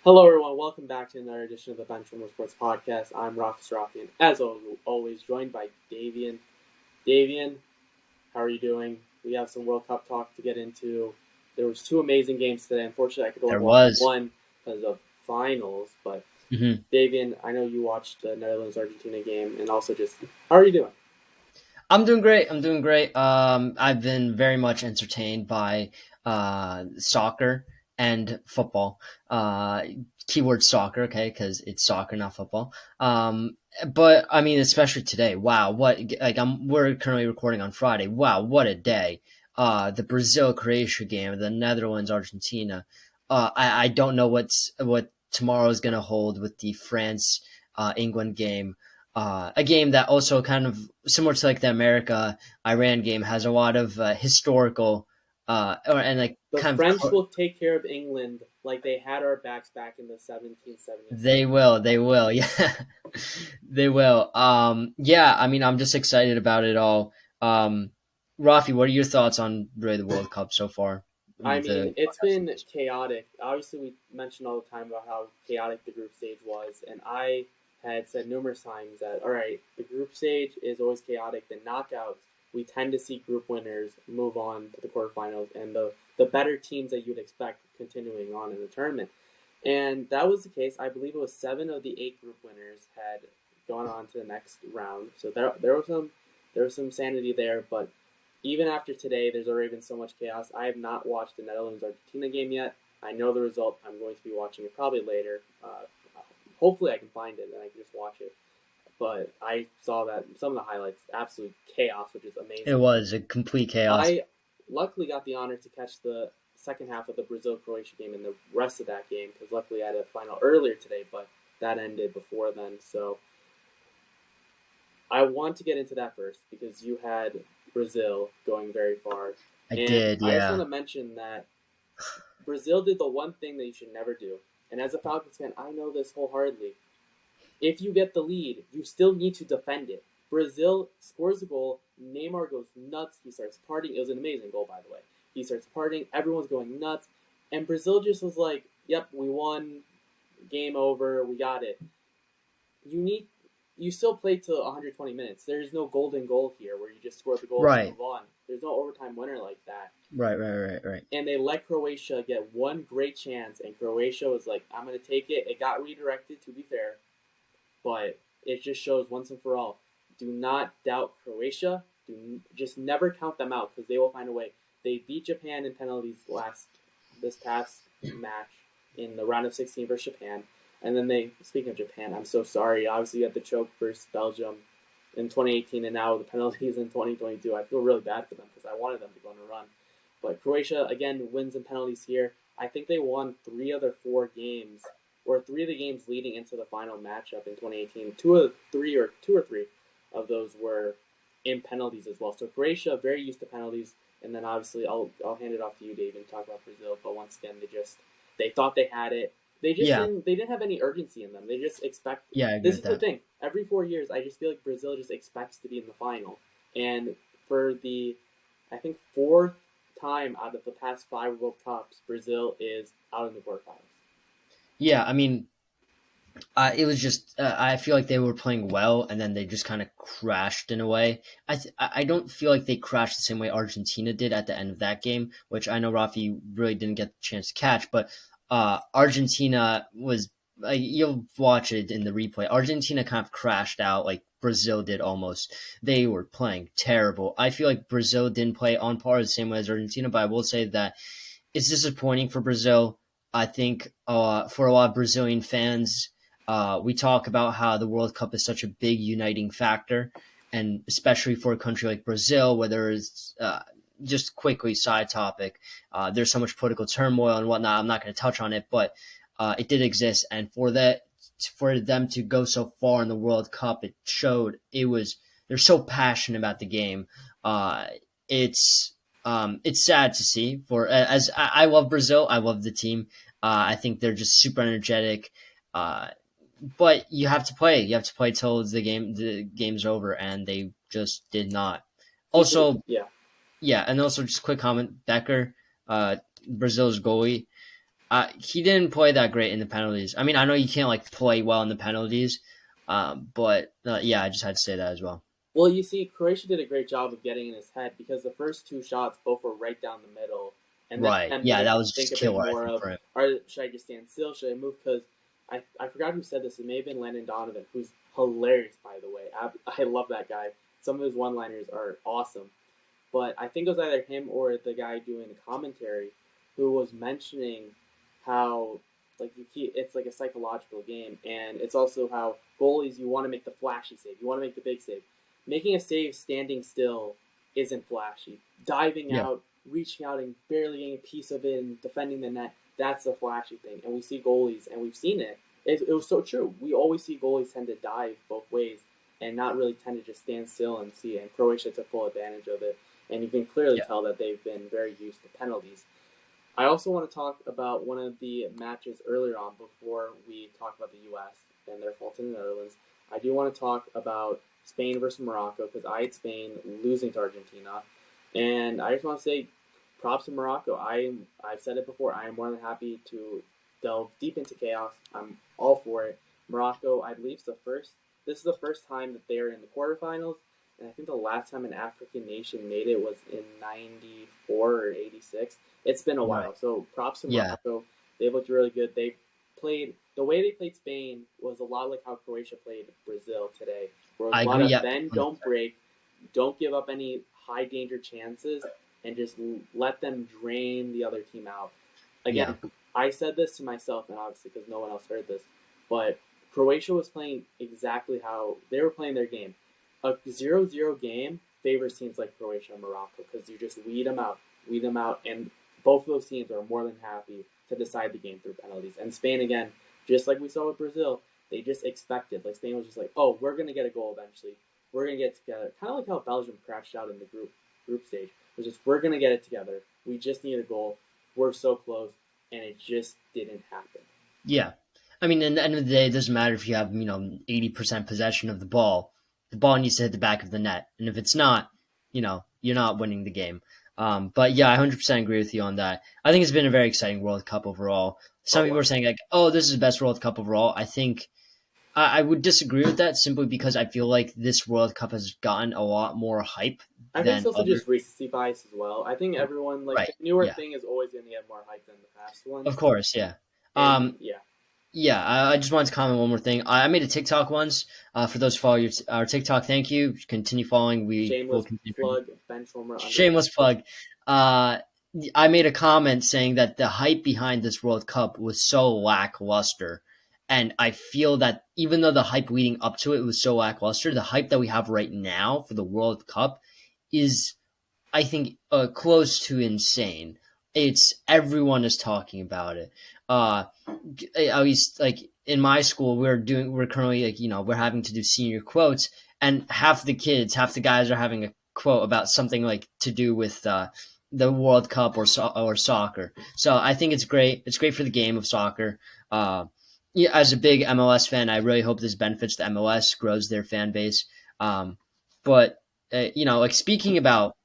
Hello, everyone. Welcome back to another edition of the Benchwarmer Sports podcast. I'm Raffi and as always, joined by Davian. Davian, how are you doing? We have some World Cup talk to get into. There was two amazing games today. Unfortunately, I could only There watch was. one because of finals. But hmm Davian, I know you watched the Netherlands-Argentina game, and also just how are you doing? I'm doing great. I've been very much entertained by soccer and football. Keyword soccer, okay, because it's soccer, not football. But I mean, especially today. Wow, we're currently recording on Friday. Wow, what a day! The Brazil Croatia game, the Netherlands Argentina. I don't know what tomorrow is gonna hold with the France England game. A game that also kind of similar to like the America Iran game has a lot of historical and like The kind French of will take care of England like they had our backs back in the 1777. they will yeah they will yeah, I mean, I'm just excited about it all. Rafi, what are your thoughts on really the World Cup so far? I The mean, it's been chaotic. Obviously, we mentioned all the time about how chaotic the group stage was, and I had said numerous times that, all right, the group stage is always chaotic. The knockouts, we tend to see group winners move on to the quarterfinals, and the better teams that you'd expect continuing on in the tournament. And that was the case. I believe it was 7 of the 8 group winners had gone on to the next round. So there was some sanity there, but even after today, there's already been so much chaos. I have not watched the Netherlands Argentina game yet. I know the result. I'm going to be watching it probably later. Hopefully, I can find it and I can just watch it. But I saw that some of the highlights, absolute chaos, which is It amazing. was a complete chaos. I luckily got the honor to catch the second half of the Brazil Croatia game and the rest of that game because luckily I had a final earlier today, but that ended before then. So I want to get into that first because you had Brazil going very far. I And did, I just want yeah. to mention that Brazil did the one thing that you should never do. And as a Falcons fan, I know this wholeheartedly. If you get the lead, you still need to defend it. Brazil scores a goal. Neymar goes nuts. He starts partying. It was an amazing goal, by the way. He starts partying. Everyone's going nuts. And Brazil just was like, yep, we won. Game over. We got it. You still play to 120 minutes. There's no golden goal here where you just score the goal and Right. move on. There's no overtime winner like that. Right. And they let Croatia get one great chance, and Croatia was like, I'm going to take it. It got redirected, to be fair, but it just shows once and for all. Do not doubt Croatia. Just never count them out because they will find a way. They beat Japan in penalties this past match in the round of 16 versus Japan. And then speaking of Japan, I'm so sorry. Obviously, you had the choke versus Belgium in 2018, and now the penalties in 2022. I feel really bad for them because I wanted them to go on a run. But Croatia, again, wins in penalties here. I think they won 3 of the 4 games, or 3 of the games leading into the final matchup in 2018. Two or three of those were in penalties as well. So Croatia, very used to penalties. And then obviously, I'll hand it off to you, Dave, and talk about Brazil. But once again, they thought they had it. Yeah. They didn't have any urgency in them. They just expect. Yeah, I agree This with is the that. thing. Every 4 years, I just feel like Brazil just expects to be in the final. And for the, I think, fourth time out of the past 5 World Cups, Brazil is out in the quarterfinals. Yeah, I mean, it was just I feel like they were playing well, and then they just kind of crashed in a way. I don't feel like they crashed the same way Argentina did at the end of that game, which I know Rafi really didn't get the chance to catch. But Argentina was you'll watch it in the replay. Argentina kind of crashed out like Brazil did almost. They were playing terrible. I feel like Brazil didn't play on par the same way as Argentina, but I will say that it's disappointing for Brazil. I think for a lot of Brazilian fans, we talk about how the World Cup is such a big uniting factor, and especially for a country like Brazil, where there is just quickly side topic, there's so much political turmoil and whatnot. I'm not going to touch on it, but it did exist, and for them to go so far in the World Cup, it showed they're so passionate about the game. Uh, it's it's sad to see. For as I love Brazil, I love the team. I think they're just super energetic. Uh, but you have to play. You have to play till the game's over, and they just did not. Also, Yeah. yeah, and also just quick comment, Becker, Brazil's goalie. He didn't play that great in the penalties. I mean, I know you can't like play well in the penalties, but yeah, I just had to say that as well. Well, you see, Croatia did a great job of getting in his head because the first two shots both were right down the middle, and then Right. him Yeah, made that him was think just a bit killer, I more think, of, for him. should I just stand still? Should I move? Because I forgot who said this. It may have been Landon Donovan, who's hilarious, by the way. I love that guy. Some of his one-liners are awesome. But I think it was either him or the guy doing the commentary who was mentioning how like it's like a psychological game, and it's also how goalies you want to make the flashy save, you want to make the big save. Making a save standing still isn't flashy. Diving Yeah. out, reaching out, and barely getting a piece of it and defending the net, that's the flashy thing. And we see goalies, and we've seen it. It was so true. We always see goalies tend to dive both ways and not really tend to just stand still and see it. And Croatia took full advantage of it. And you can clearly Yeah. tell that they've been very used to penalties. I also want to talk about one of the matches earlier on before we talk about the U.S. and their fault in the Netherlands. I do want to talk about Spain versus Morocco because I had Spain losing to Argentina. And I just want to say props to Morocco. I've said it before. I am more than happy to delve deep into chaos. I'm all for it. Morocco, I believe, this is the first time that they're in the quarterfinals. And I think the last time an African nation made it was in '94 or '86. It's been a Right. while. So props to Yeah. Morocco. They looked really good. The way they played Spain was a lot like how Croatia played Brazil today. Where it was I a lot agree. of Yeah. bend, don't break, don't give up any high danger chances, and just let them drain the other team out. Yeah. Again, I said this to myself, and obviously because no one else heard this, but Croatia was playing exactly how they were playing their game. A 0-0 game favors teams like Croatia and Morocco because you just weed them out, and both of those teams are more than happy to decide the game through penalties. And Spain, again, just like we saw with Brazil, they just expected. Like Spain was just like, oh, we're gonna get a goal eventually. We're gonna get it together. Kind of like how Belgium crashed out in the group stage. It was just we're gonna get it together. We just need a goal. We're so close, and it just didn't happen. Yeah. I mean, in the end of the day, it doesn't matter if you have 80% possession of the ball. The ball needs to hit the back of the net, and if it's not, you're not winning the game. But yeah, I 100% agree with you on that. I think it's been a very exciting World Cup overall. Some Oh people are wow. saying like, "Oh, this is the best World Cup overall." I think I would disagree with that simply because I feel like this World Cup has gotten a lot more hype I think it's than also other. just recency bias as well. I think everyone like Right. the newer Yeah. thing is always going to get more hype than the past Of ones. course. Yeah. And Um, yeah, Yeah, I just wanted to comment one more thing. I made a TikTok once. For those who follow our TikTok, thank you. Continue following. We will shameless continue. plug Benchwarmer Shameless plug. Uh, I made a comment saying that the hype behind this World Cup was so lackluster. And I feel that even though the hype leading up to it was so lackluster, the hype that we have right now for the World Cup is, I think, close to insane. It's everyone is talking about it. Uh, at least like in my school, we're currently like we're having to do senior quotes, and half the guys are having a quote about something like to do with the World Cup or soccer. So I think it's great. It's great for the game of soccer. Yeah, as a big MLS fan, I really hope this benefits the MLS, grows their fan base. But like speaking about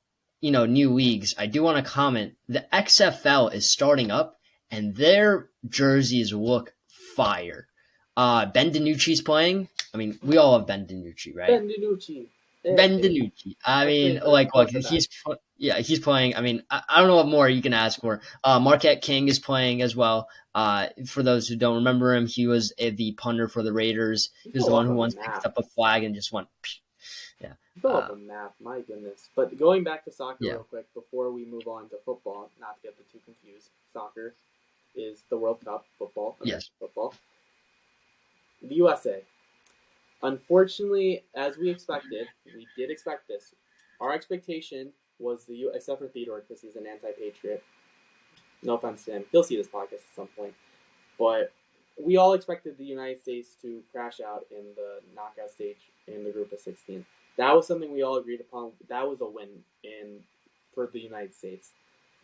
new leagues, I do want to comment. The XFL is starting up, and their jerseys look fire. Ben DiNucci's playing. I mean, we all have Ben DiNucci, right? Ben DiNucci. Hey, Ben DiNucci. I I mean, played like, look, for that. he's playing. I mean, I don't know what more you can ask for. Marquette King is playing as well. For those who don't remember him, he was the punter for the Raiders. He He was fell the one off who a once picked map. up a flag and just went. Yeah. He fell off Uh, a map. My goodness. But going back to soccer yeah. real quick before we move on to football, not to get the two confused. Soccer is the World Cup football, American Yes. football. The USA. Unfortunately, as we expected, we did expect this. Our expectation was except for Theodore because he's an anti-patriot. No offense to him. He'll see this podcast at some point. But we all expected the United States to crash out in the knockout stage in the group of 16. That was something we all agreed upon. That was a win for the United States.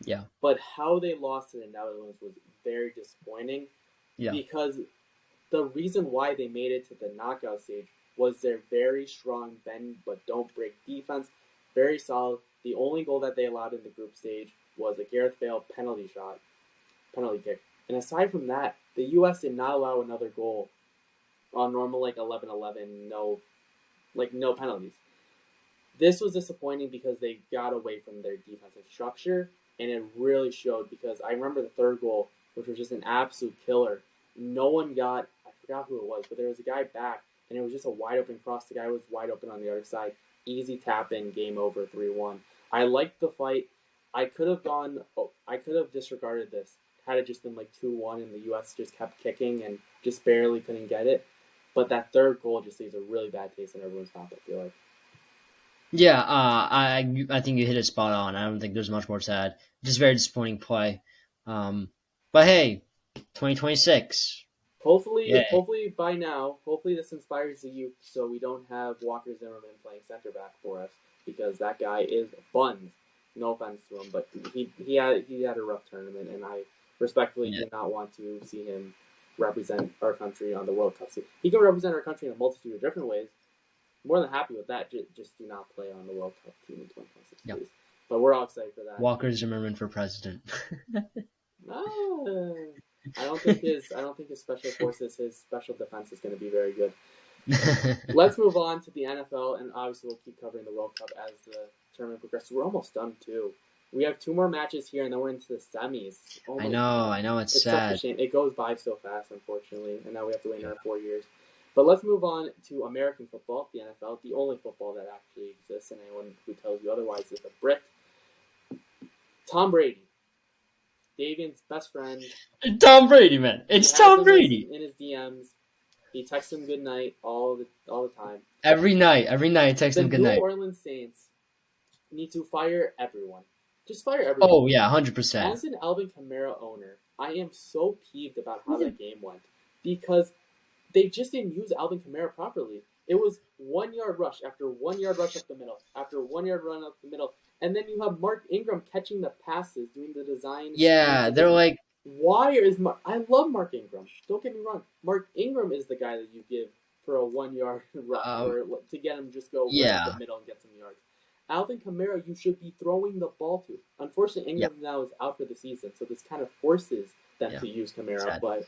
Yeah. But how they lost to the Netherlands was very disappointing Yeah. because the reason why they made it to the knockout stage was their very strong bend but don't break defense. Very solid. The only goal that they allowed in the group stage was a Gareth Bale penalty kick. And aside from that, the U.S. did not allow another goal on normal 11-11, no penalties. This was disappointing because they got away from their defensive structure, and it really showed because I remember the third goal, which was just an absolute killer. No one got, I forgot who it was, but there was a guy back, and it was just a wide open cross. The guy was wide open on the other side. Easy tap in, game over, 3-1. I liked the fight. I could have disregarded this had it just been 2-1 and the U.S. just kept kicking and just barely couldn't get it. But that third goal just leaves a really bad taste in everyone's mouth, I feel like. Yeah, I think you hit it spot on. I don't think there's much more to add. Just very disappointing play. But hey, 2026. Hopefully by now, hopefully this inspires the youth so we don't have Walker Zimmerman playing center back for us because that guy is buns. No offense to him, but he had a rough tournament, and I respectfully do not want to see him represent our country on the World Cup. He can represent our country in a multitude of different ways. More than happy with that. Just do not play on the World Cup team in 2026, please. But we're all excited for that. Walker Zimmerman for president. I don't think his special forces, his special defense is going to be very good. Let's move on to the NFL, and obviously we'll keep covering the World Cup as the tournament progresses. We're almost done too. We have 2 more matches here, and then we're into the semis. Oh I know, it's sad. Such a shame. It goes by so fast, unfortunately, and now we have to wait another 4 years. But let's move on to American football, the NFL, the only football that actually exists, and anyone who tells you otherwise is a brick. Tom Brady, Davian's best friend. Tom Brady, man. It's Tom Brady. In his DMs, he texts him good night all the time. Every night, texts him good night. The New Orleans Saints need to fire everyone. Just fire everyone. Oh yeah, 100%. As an Alvin Kamara owner, I am so peeved about how that game went because they just didn't use Alvin Kamara properly. It was 1 yard rush after 1 yard rush up the middle, after 1 yard run up the middle. And then you have Mark Ingram catching the passes, doing the design. Yeah, they're like... I love Mark Ingram. Don't get me wrong. Mark Ingram is the guy that you give for a 1 yard rush or to get him just go right up the middle and get some yards. Alvin Kamara, you should be throwing the ball to. Unfortunately, Ingram now is out for the season, so this kind of forces them to use Kamara. Sad. But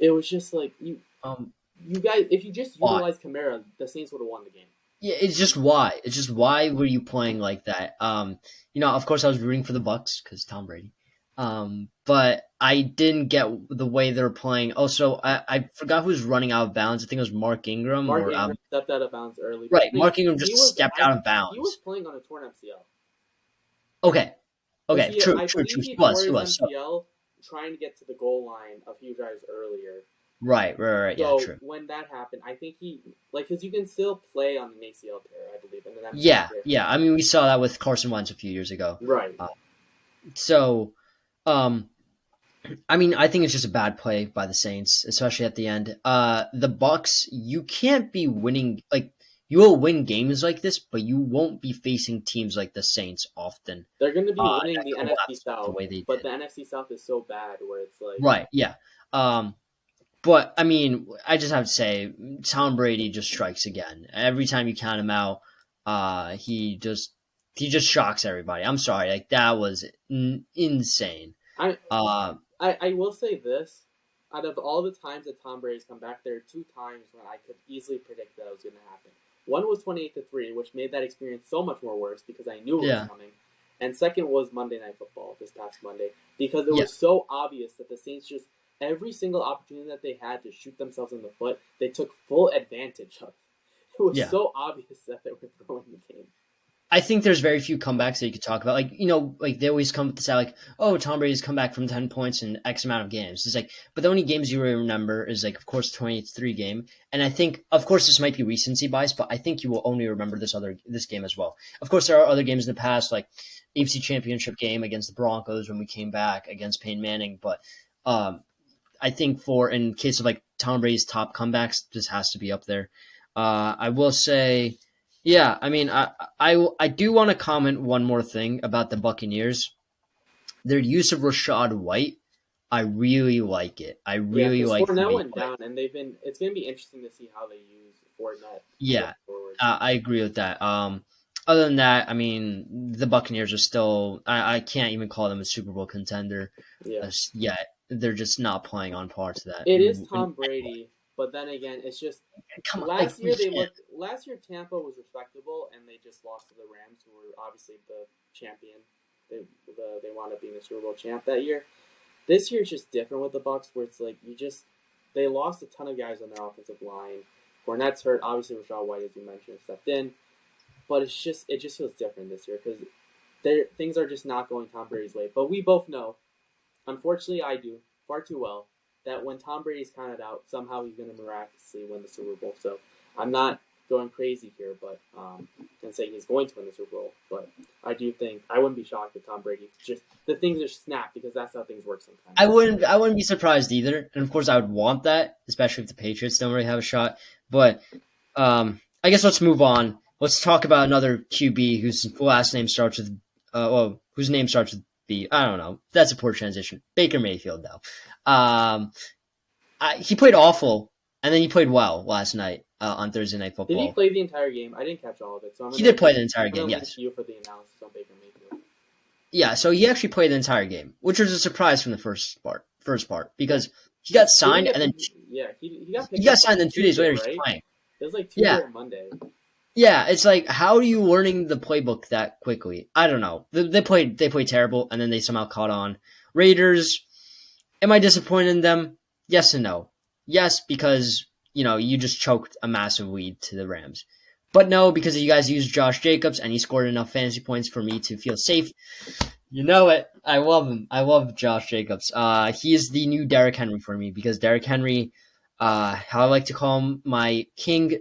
it was just like you guys. If you just utilized Kamara, the Saints would have won the game. Yeah, it's just why. It's just why were you playing like that? Of course I was rooting for the Bucks because Tom Brady. But I didn't get the way they were playing. Also, I forgot who was running out of bounds. I think it was Mark Ingram. Mark Ingram stepped out of bounds early. Right, Mark Ingram just stepped out of bounds. He was playing on a torn MCL. Okay, true. He was MCL trying to get to the goal line a few drives earlier. Right. So yeah, true. when that happened, I think because you can still play on an ACL tear, I believe. And then yeah. I mean, we saw that with Carson Wentz a few years ago. Right. I mean, I think it's just a bad play by the Saints, especially at the end. The Bucks, you can't be winning. You will win games like this, but you won't be facing teams like the Saints often. They're going to be winning the NFC South, but the NFC South is so bad where it's like... Right, yeah. But, I mean, I just have to say, Tom Brady just strikes again. Every time you count him out, he just shocks everybody. I'm sorry, that was insane. I will say this. Out of all the times that Tom Brady's come back, there are 2 times when I could easily predict that it was going to happen. One was 28-3, which made that experience so much more worse because I knew it was coming. And second was Monday Night Football this past Monday because it was so obvious that the Saints just, every single opportunity that they had to shoot themselves in the foot, they took full advantage of. It was so obvious that they were throwing the game. I think there's very few comebacks that you could talk about. They always come with this out, Tom Brady's come back from 10 points in X amount of games. It's but the only games you remember is, of course, the 28-3 game. And I think, of course, this might be recency bias, but I think you will only remember this game as well. Of course, there are other games in the past, like AFC Championship game against the Broncos when we came back against Peyton Manning. But I think in case of, Tom Brady's top comebacks, this has to be up there. I will say... Yeah, I mean, I do want to comment one more thing about the Buccaneers. Their use of Rashad White, I really like it. I really like it. Fournette went down, and it's going to be interesting to see how they use Fournette. Yeah, I agree with that. Other than that, I mean, the Buccaneers are still, I can't even call them a Super Bowl contender yet. they're just not playing on par to that. It is Tom Brady, but then again, it's just Come on, like last we year they can't. looked. Last year Tampa was respectable, and they just lost to the Rams, who were obviously the champion. They wound up being the Super Bowl champ that year. This year is just different with the Bucks, where it's like they lost a ton of guys on their offensive line. Fournette's hurt. Obviously, Rashad White, as you mentioned, stepped in, but it just feels different this year because things are just not going Tom Brady's way. But we both know, unfortunately, I do far too well, that when Tom Brady's counted out, somehow he's going to miraculously win the Super Bowl. So I'm not going crazy here, but and saying he's going to win the Super Bowl. But I do think I wouldn't be shocked if Tom Brady just the things are snapped because that's how things work sometimes. I wouldn't be surprised either, and of course I would want that, especially if the Patriots don't really have a shot. But I guess let's move on. Let's talk about another QB whose last name starts with whose name starts with B. I don't know. That's a poor transition. Baker Mayfield, though. He played awful, and then he played well last night on Thursday Night Football. Did he play the entire game? I didn't catch all of it. So He did play the entire game, leave yes. you for the analysis on Baker Mayfield. Yeah, so he actually played the entire game, which was a surprise from the first part because he got signed and then he got signed, and then 2 days later right? he's playing. It was like Tuesday or Monday. Yeah, it's like, how are you learning the playbook that quickly? I don't know. They played terrible, and then they somehow caught on. Raiders, am I disappointed in them? Yes and no. Yes, because, you just choked a massive lead to the Rams. But no, because you guys used Josh Jacobs, and he scored enough fantasy points for me to feel safe. You know it. I love him. I love Josh Jacobs. He is the new Derrick Henry for me, because Derrick Henry, how I like to call him, my king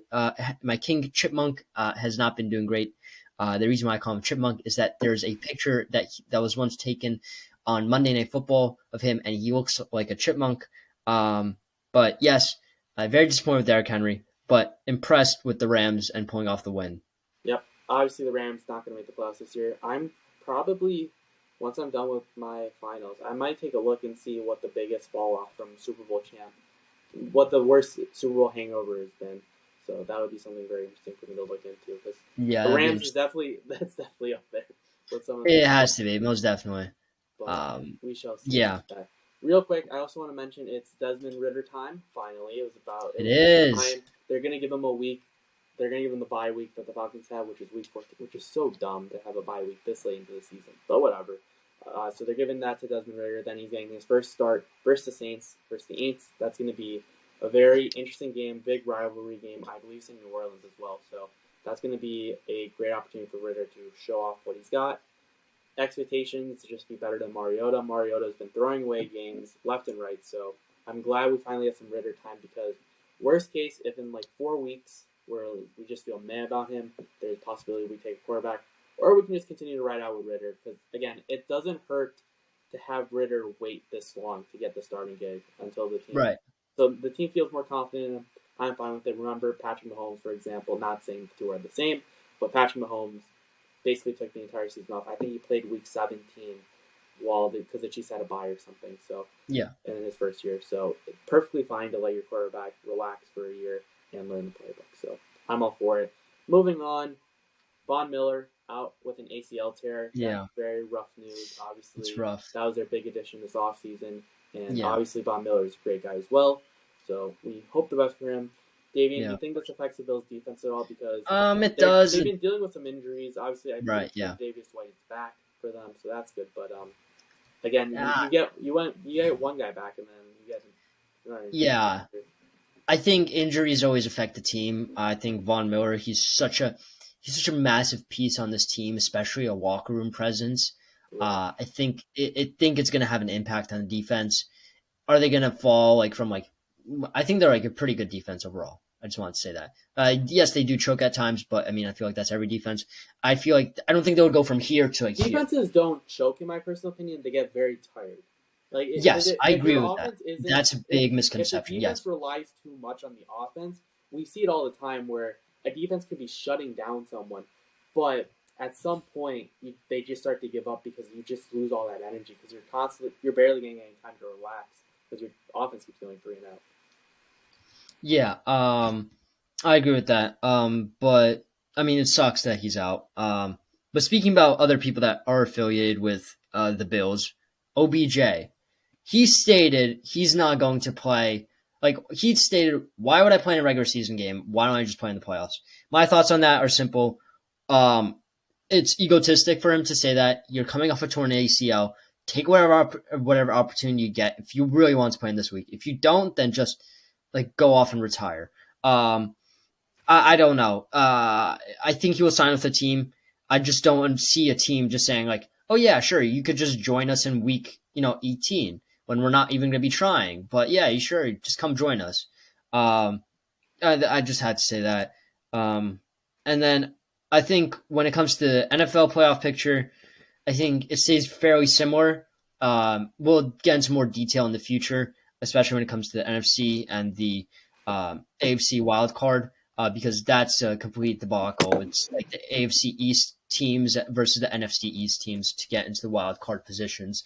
chipmunk, has not been doing great. The reason why I call him Chipmunk is that there's a picture that was once taken on Monday Night Football of him, and he looks like a chipmunk. But yes, very disappointed with Derrick Henry, but impressed with the Rams and pulling off the win. Yep. Obviously, the Rams not going to make the playoffs this year. I'm probably, once I'm done with my finals, I might take a look and see what the biggest fall off from Super Bowl champ, what the worst Super Bowl hangover has been. So that would be something very interesting for me to look into, because the Rams is definitely up there with some of it has to be, most definitely. But we shall see. Yeah. Real quick, I also want to mention it's Desmond Ridder time. Finally, it is. Time. They're going to give him a week. They're going to give him the bye week that the Falcons have, which is week 14, which is so dumb to have a bye week this late into the season. But whatever. So they're giving that to Desmond Ridder. Then he's getting his first start versus the Saints, versus the Aints. That's going to be a very interesting game, big rivalry game. I believe it's in New Orleans as well. So that's going to be a great opportunity for Ridder to show off what he's got. Expectations to just be better than Mariota. Mariota's been throwing away games left and right. So I'm glad we finally have some Ridder time, because worst case, if in like 4 weeks where we just feel meh about him, there's a possibility we take a quarterback, or we can just continue to ride out with Ridder. Because again, it doesn't hurt to have Ridder wait this long to get the starting gig until the team. Right. So the team feels more confident in him. I'm fine with it. Remember, Patrick Mahomes, for example, not saying the two are the same, but Patrick Mahomes basically took the entire season off. I think he played week 17 because the Chiefs had a bye or something. So yeah, in his first year, so perfectly fine to let your quarterback relax for a year and learn the playbook. So I'm all for it. Moving on, Von Miller out with an ACL tear. Yeah, very rough news. Obviously, it's rough. That was their big addition this offseason, and obviously Von Miller is a great guy as well. So we hope the best for him. Davian, do you think this affects the Bills' defense at all? Because it does. They've been dealing with some injuries. Obviously, I think Davis White is back for them, so that's good. But again, you get one guy back, and then you get yeah. I think injuries always affect the team. I think Von Miller, he's such a massive piece on this team, especially a locker room presence. I think it's going to have an impact on the defense. Are they going to fall from I think they're a pretty good defense overall. I just want to say that. Yes, they do choke at times, but I mean, I feel like that's every defense. I don't think they would go from here to defenses don't choke, in my personal opinion. They get very tired. I agree with that. That's a big misconception. If the defense relies too much on the offense, we see it all the time where a defense could be shutting down someone, but at some point they just start to give up because you just lose all that energy because you're barely getting any time to relax because your offense keeps going 3 and out. Yeah, I agree with that. But I mean, it sucks that he's out. But speaking about other people that are affiliated with the Bills, OBJ, he stated he's not going to play. Like, he stated, why would I play in a regular season game? Why don't I just play in the playoffs? My thoughts on that are simple. It's egotistic for him to say that. You're coming off a torn ACL. Take whatever opportunity you get if you really want to play in this week. If you don't, then just like go off and retire. I don't know. I think he will sign with the team. I just don't see a team just saying like, oh yeah, sure, you could just join us in week 18 when we're not even going to be trying. But yeah, sure, just come join us. I just had to say that. And then I think when it comes to the NFL playoff picture, I think it stays fairly similar. We'll get into more detail in the future, especially when it comes to the NFC and the AFC wild card, because that's a complete debacle. It's like the AFC East teams versus the NFC East teams to get into the wild card positions.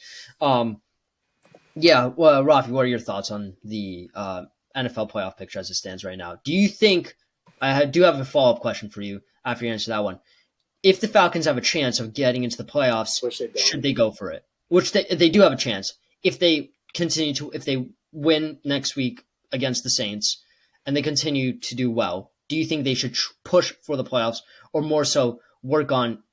Yeah, well, Rafi, what are your thoughts on the NFL playoff picture as it stands right now? Do you think I do have a follow up question for you after you answer that one? If the Falcons have a chance of getting into the playoffs, should they go for it? Which they do have a chance if they if they win next week against the Saints and they continue to do well. Do you think they should push for the playoffs, or more so work on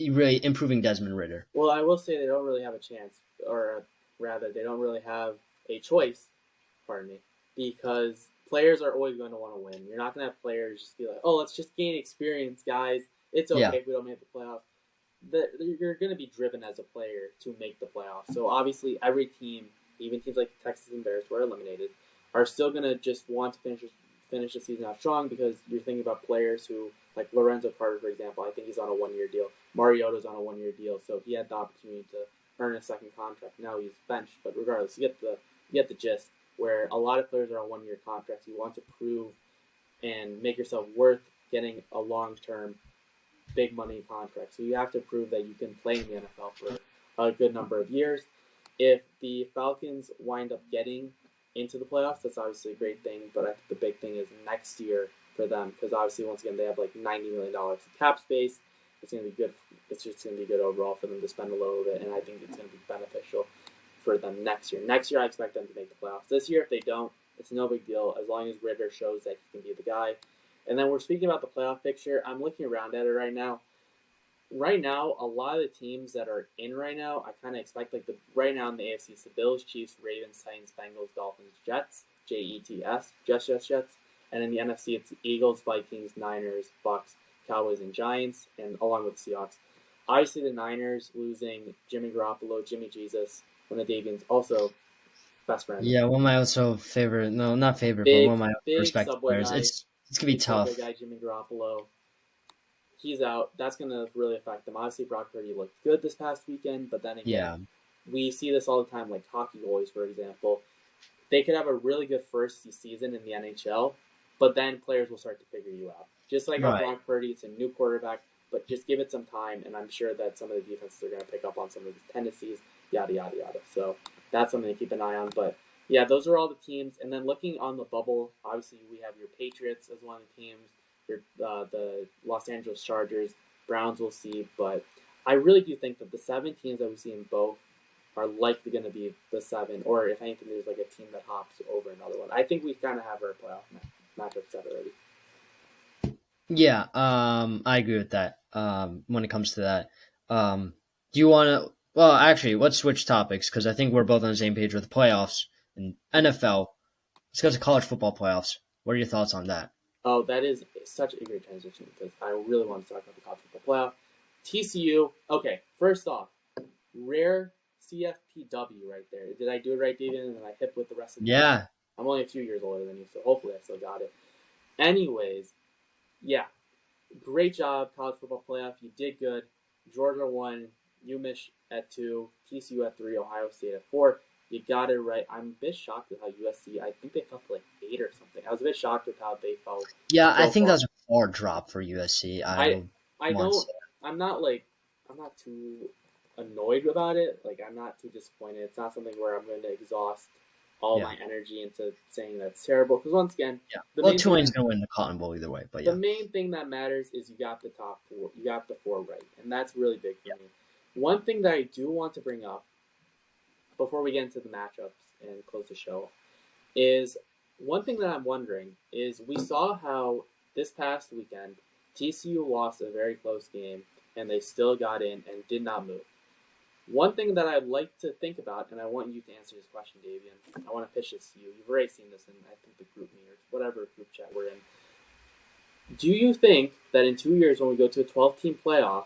really improving Desmond Ridder? Well, I will say they don't really have a chance, or rather, they don't really have a choice. Pardon me, because players are always going to want to win. You're not going to have players just be like, "Oh, let's just gain experience, guys. It's okay if we don't make the playoffs." You're going to be driven as a player to make the playoffs. So obviously, every team, even teams like the Texas and Bears, who are eliminated, are still going to just want to finish the season out strong, because you're thinking about players who, like Lorenzo Carter, for example. I think he's on a 1-year deal. Mariota's on a 1-year deal, so he had the opportunity to earn a second contract. Now he's benched, but regardless, you get the gist. Where a lot of players are on 1-year contracts, you want to prove and make yourself worth getting a long-term, big money contract. So you have to prove that you can play in the NFL for a good number of years. If the Falcons wind up getting into the playoffs, that's obviously a great thing. But I think the big thing is next year for them, because obviously once again they have like $90 million in cap space. It's going to be good. It's just going to be good overall for them to spend a little bit, and I think it's going to be beneficial for them next year. Next year, I expect them to make the playoffs. This year, if they don't, it's no big deal as long as Ridder shows that he can be the guy. And then we're speaking about the playoff picture. I'm looking around at it right now. Right now, a lot of the teams that are in right now, I kind of expect right now in the AFC, it's the Bills, Chiefs, Ravens, Titans, Bengals, Dolphins, Jets, Jets, Jets. And in the NFC, it's Eagles, Vikings, Niners, Bucks, Cowboys, and Giants, and along with the Seahawks. Obviously, the Niners losing Jimmy Garoppolo, Jimmy Jesus, one of Davian's also best friends. Yeah, one of my also favorite, no, not favorite, but one of my respected players. Guy, it's gonna be tough. Guy Jimmy Garoppolo, he's out. That's gonna really affect them. Obviously, Brock Purdy looked good this past weekend, but then again, we see this all the time. Like hockey goalies, for example, they could have a really good first season in the NHL, but then players will start to figure you out. Just like Brock Purdy, it's a new quarterback, but just give it some time, and I'm sure that some of the defenses are going to pick up on some of his tendencies, yada, yada, yada. So that's something to keep an eye on. But, yeah, those are all the teams. And then looking on the bubble, obviously we have your Patriots as one of the teams, your the Los Angeles Chargers, Browns we'll see. But I really do think that the 7 teams that we see in both are likely going to be the 7, or if anything, there's like a team that hops over another one. I think we kind of have our playoff matchup set already. Yeah, I agree with that. When it comes to that, do you want to? Well, actually, let's switch topics because I think we're both on the same page with the playoffs and NFL. Let's go to college football playoffs. What are your thoughts on that? Oh, that is such a great transition because I really want to talk about the college football playoff. TCU. Okay, first off, rare CFPW right there. Did I do it right, David? And then I hit with the rest of the Yeah. I'm only a few years older than you, so hopefully I still got it. Anyways, yeah, great job, college football playoff. You did good. Georgia won. UMich at 2, TCU at 3, Ohio State at 4. You got it right. I'm a bit shocked with how USC, I think they fell to like 8 or something. I was a bit shocked with how they fell. Yeah, I think that's a far drop for USC. I'm not too annoyed about it. Like, I'm not too disappointed. It's not something where I'm going to exhaust all my energy into saying that's terrible. Because once again, Tulane's going to win the Cotton Bowl either way. But the main thing that matters is you got the top 4. You got the 4 right, and that's really big for me. One thing that I do want to bring up before we get into the matchups and close the show, is one thing that I'm wondering is we saw how this past weekend TCU lost a very close game and they still got in and did not move. One thing that I'd like to think about, and I want you to answer this question, Davian. I want to pitch this to you. You've already seen this in, I think, the group meet or whatever group chat we're in. Do you think that in 2 years when we go to a 12-team playoff,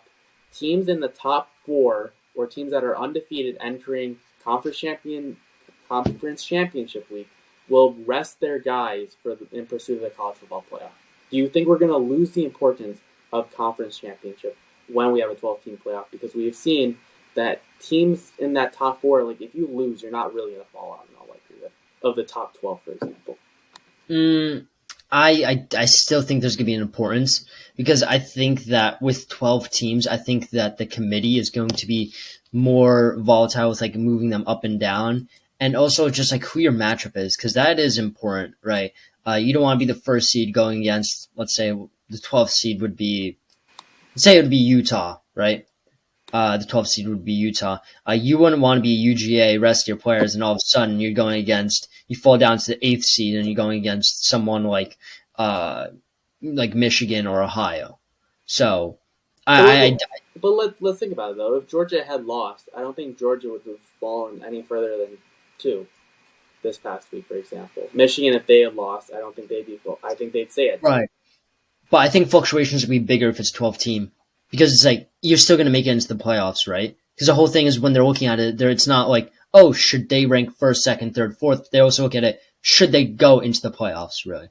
teams in the top 4 or teams that are undefeated entering conference championship week will rest their guys in pursuit of the college football playoff? Do you think we're going to lose the importance of conference championship when we have a 12-team playoff? Because we have seen that teams in that top 4, like if you lose, you're not really going to fall out in all likelihood of the top 12, for example. I still think there's going to be an importance because I think that with 12 teams, I think that the committee is going to be more volatile with like moving them up and down, and also just like who your matchup is because that is important, right? You don't want to be the first seed going against, let's say, the 12th seed would be, let's say it would be Utah, right? The 12th seed would be Utah. You wouldn't want to be UGA, rest your players, and all of a sudden you fall down to the 8th seed and you're going against someone like Michigan or Ohio. So, let's think about it though. If Georgia had lost, I don't think Georgia would have fallen any further than 2 this past week, for example. Michigan, if they had lost, I don't think they'd be full. I think they'd say it. Right. But I think fluctuations would be bigger if it's 12 team. Because it's like, you're still going to make it into the playoffs, right? Because the whole thing is when they're looking at it, it's not like, oh, should they rank first, second, third, fourth? They also look at it, should they go into the playoffs, really?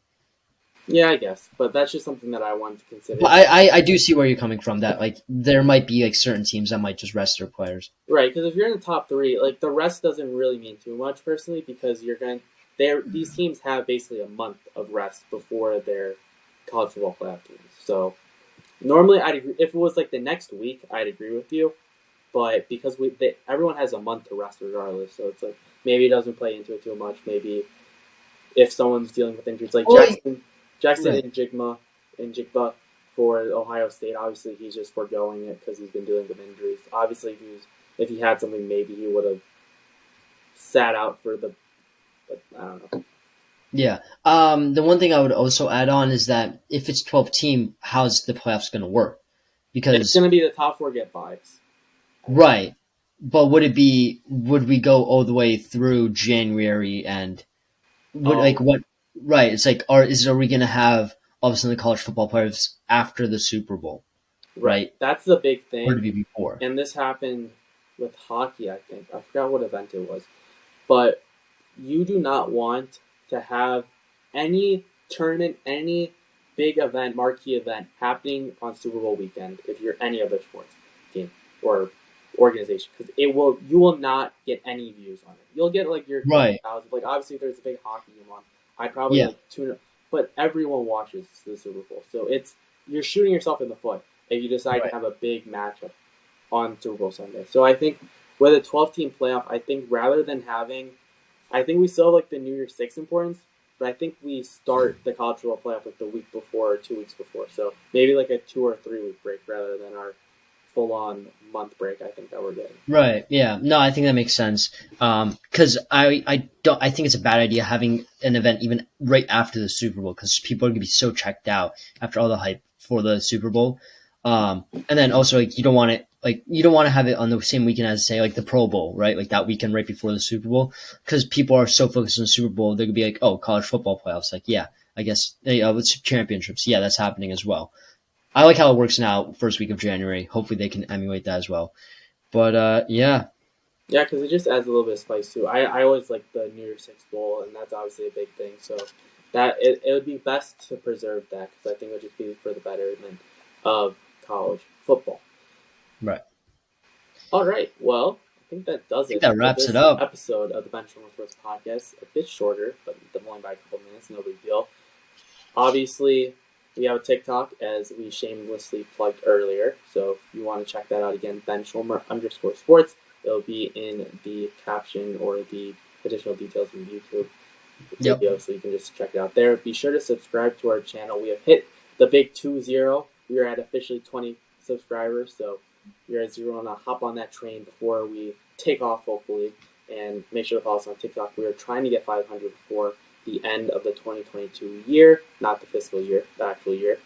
Yeah, I guess. But that's just something that I wanted to consider. But I do see where you're coming from, that like there might be like certain teams that might just rest their players. Right, because if you're in the top 3, like the rest doesn't really mean too much personally because these teams have basically a month of rest before their college football playoff games. So normally, if it was like the next week, I'd agree with you. But because everyone has a month to rest regardless, so it's like maybe it doesn't play into it too much. Maybe if someone's dealing with injuries, like Jackson right. and Jigba for Ohio State, obviously he's just foregoing it because he's been dealing with injuries. Obviously, if he had something, maybe he would have sat out for but I don't know. Yeah. The one thing I would also add on is that if it's 12 team, how's the playoffs going to work? Because it's going to be the top 4 get byes. Right. But would we go all the way through January and what? Right. It's like, are we going to have all of a sudden the college football players after the Super Bowl? Right. That's the big thing. Or to be before. And this happened with hockey, I think. I forgot what event it was. But you do not want to have any tournament, any big event, marquee event happening on Super Bowl weekend if you're any other sports team or organization, because you will not get any views on it. You'll get like your right. Like obviously, if there's a big hockey game on, I'd probably tune it, but everyone watches the Super Bowl, so you're shooting yourself in the foot if you decide to have a big matchup on Super Bowl Sunday. So I think with a 12-team playoff, I think we still have like the New Year's Six importance, but I think we start the college football playoff like the week before or 2 weeks before. So maybe like a 2 or 3 week break rather than our full-on month break, I think that we're getting. Right. Yeah. No, I think that makes sense. Because I think it's a bad idea having an event even right after the Super Bowl because people are gonna be so checked out after all the hype for the Super Bowl. And then also like you don't want to have it on the same weekend as say like the Pro Bowl, right? Like that weekend right before the Super Bowl, because people are so focused on the Super Bowl, they're gonna be like, oh, college football playoffs. Like, yeah, I guess it's championships. Yeah, that's happening as well. I like how it works now, first week of January. Hopefully they can emulate that as well. But, yeah. Yeah, because it just adds a little bit of spice, too. I always like the New Year's Six Bowl, and that's obviously a big thing. So that it would be best to preserve that, because I think it would just be for the betterment of college football. Right. All right. Well, I think that does it. That wraps it up. Episode of the Benchwarmer Sports podcast. A bit shorter, but only by a couple minutes. No big deal. Obviously, we have a TikTok, as we shamelessly plugged earlier. So if you want to check that out again, Benchwarmer_sports. It'll be in the caption or the additional details in the YouTube video, so you can just check it out there. Be sure to subscribe to our channel. We have hit the big 2-0. We are at officially 20 subscribers, so you guys want to hop on that train before we take off, hopefully. And make sure to follow us on TikTok. We are trying to get 500 before the end of the 2022 year, not the fiscal year, the actual year.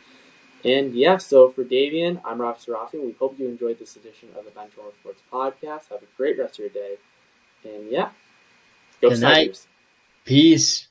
And yeah, so for Davian, I'm Raffi. We hope you enjoyed this edition of the Benchwarmer Sports podcast. Have a great rest of your day. And yeah, go Good night. Tigers. Peace.